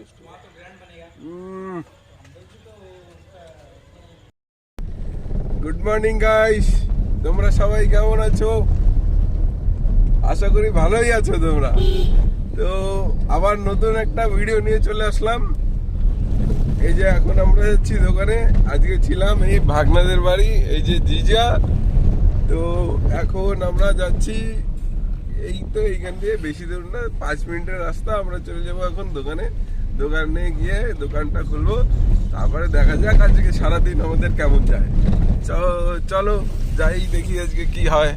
Tasty. Good morning guys, তোমরা সবাই কেমন আছো? আশা করি ভালোই আছো তোমরা। তো আবার নতুন একটা ভিডিও নিয়ে চলে আসলাম। এই যে এখন আমরা যাচ্ছি দোকানে। আজকে ছিলাম এই ভাগনাদের বাড়ি, এই যে জিজা। তো এখন আমরা যাচ্ছি, এই তো এইখান দিয়ে বেশি দূর না, 5 মিনিটের রাস্তা। আমরা চলে যাবো এখন দোকানে গিয়ে দোকানটা খুলবো। তারপরে দেখা যাক আজকে সারাদিন আমাদের কেমন যায়। চলো যাই, দেখি আজকে কি হয়।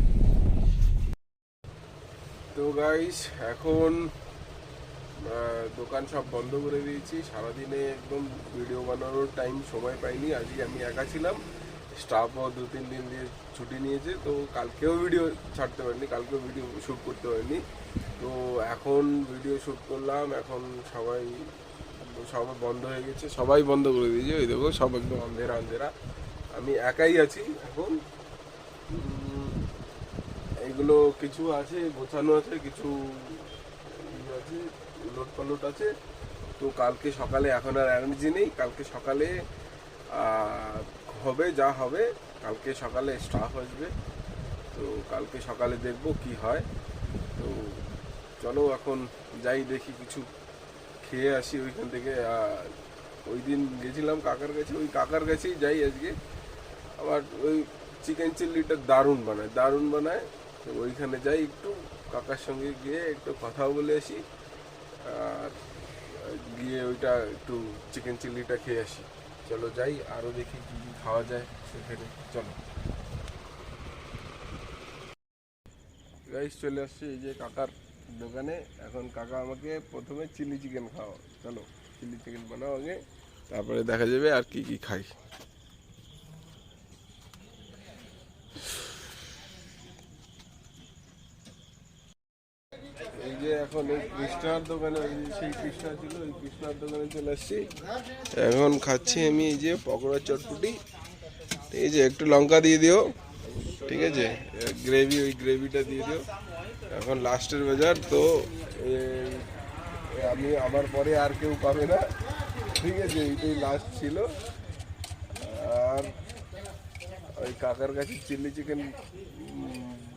তো গাইস এখন দোকান সব বন্ধ করে দিয়েছি। সারাদিনে একদম ভিডিও বানানোর টাইম সময় পাইনি। আজকে আমি একা ছিলাম, স্টাফও 2-3 দিন দিয়ে ছুটি নিয়েছে। তো কালকেও ভিডিও ছাড়তে পারিনি, কালকেও ভিডিও শ্যুট করতে পারিনি। তো এখন ভিডিও শ্যুট করলাম। এখন সবাই বন্ধ হয়ে গেছে, সবাই বন্ধ করে দিয়েছে। ওই দেখো সব একদম অন্ধেরা। আমি একাই আছি এখন। এইগুলো কিছু আছে গোছানো আছে, কিছু আছে উলট পালট আছে। তো কালকে সকালে, এখন আর এনার্জি নেই, কালকে সকালে হবে যা হবে। কালকে সকালে স্টাফ আসবে, তো কালকে সকালে দেখবো কি হয়। তো চলো এখন যাই, দেখি কিছু খেয়ে আসি ওইখান থেকে। ওই দিন গেছিলাম কাকার কাছে, ওই কাকার কাছেই যাই আজকে। আবার ওই চিকেন চিল্লিটা দারুণ বানায়। তো ওইখানে যাই, একটু কাকার সঙ্গে গিয়ে একটু কথাও বলে আসি, আর গিয়ে ওইটা একটু চিকেন চিল্লিটা খেয়ে আসি। চলো যাই, আরও দেখি কি কি খাওয়া যায় সেখানে। চলো গাইস, চলে আসছি এই যে কাকার দোকানে। এখন কাকা আমাকে প্রথমে চিলি চিকেন খাওয়া। চলো চিলি চিকেন বানাও আগে, তারপরে দেখা যাবে আর কি কি খাই। এই যে এখন এই কৃষ্ণার দোকানে, সেই কৃষ্ণা ছিল, ওই কৃষ্ণার দোকানে চলে আসছি। এখন খাচ্ছি আমি এই যে পকোড়া চটপটি। এই যে একটু লঙ্কা দিয়ে দিও, ঠিক আছে, গ্রেভি, ওই গ্রেভিটা দিয়ে দিও। এখন লাস্টের বাজার তো, আমি আমার পরে আর কেউ পাবে না, ঠিক আছে, এইটাই লাস্ট ছিল। আর ওই কাকার কাছে চিলি চিকেন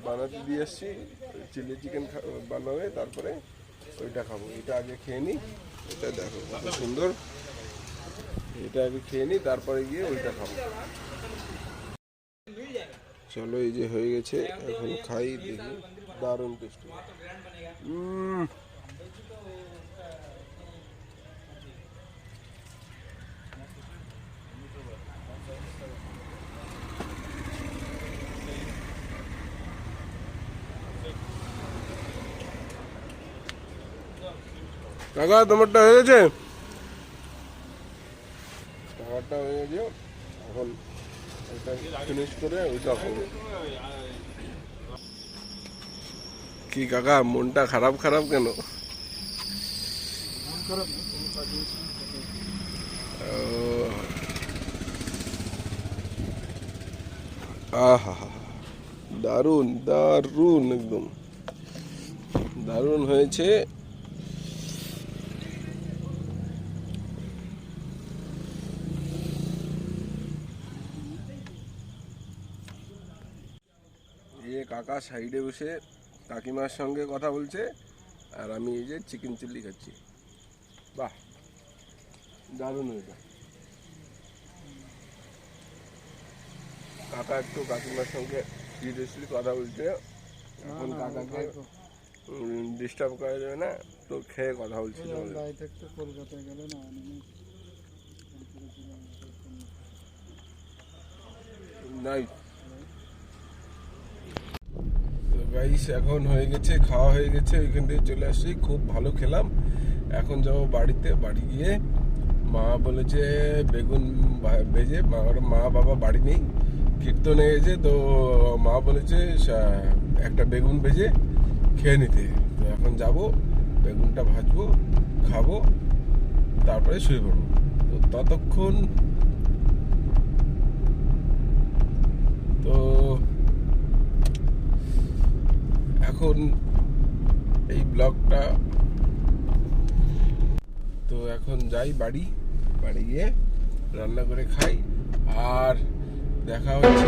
বানাতে দিয়ে এসছি। চিলি চিকেন বানাবে, তারপরে ওইটা খাবো। এটা আগে খেয়ে নিই, এটা দেখো কত সুন্দর। এটা আগে খেয়ে নিই, তারপরে গিয়ে ওইটা খাবো। চলো এই যে হয়ে গেছে, এখন খাই, দেখি। দারুণ টেস্টি। কাকা তোমারটা হয়ে গেছে? খাবারটা হয়ে গেছে, এখন এটা ফিনিশ করে ওইটা খাবো। কি কাকা, মনটা খারাপ কেন? আহা, দারুণ একদম দারুণ হয়েছে। এই কাকা সাইডে বসে কাকিমার সঙ্গে কথা বলছে, আর আমি এই যে চিকেন চিল্লি খাচ্ছি। বাহ, দারুণ হয়েছে। কাকা একটু কাকিমার সঙ্গে সিরিয়াসলি কথা বলছে। এখন কাকাকে ডিস্টার্ব করা যাবে না, তো খেয়ে কথা বলছি। নাই গাইস, এখন হয়ে গেছে, খাওয়া হয়ে গেছে, ওইখান থেকে চলে আসছি। খুব ভালো খেলাম। এখন যাবো বাড়িতে। বাড়ি গিয়ে মা বলেছে বেগুন ভেজে, মা বাবা বাড়ি নেই, কীর্তনে গেছে। তো মা বলেছে একটা বেগুন ভেজে খেয়ে নিতে। তো এখন যাব, বেগুনটা ভাজবো, খাবো, তারপরে শুয়ে পড়বো। তো ততক্ষণ তো এখন এই ব্লগটা, তো এখন যাই বাড়ি গিয়ে রান্না করে খাই, আর দেখা হচ্ছে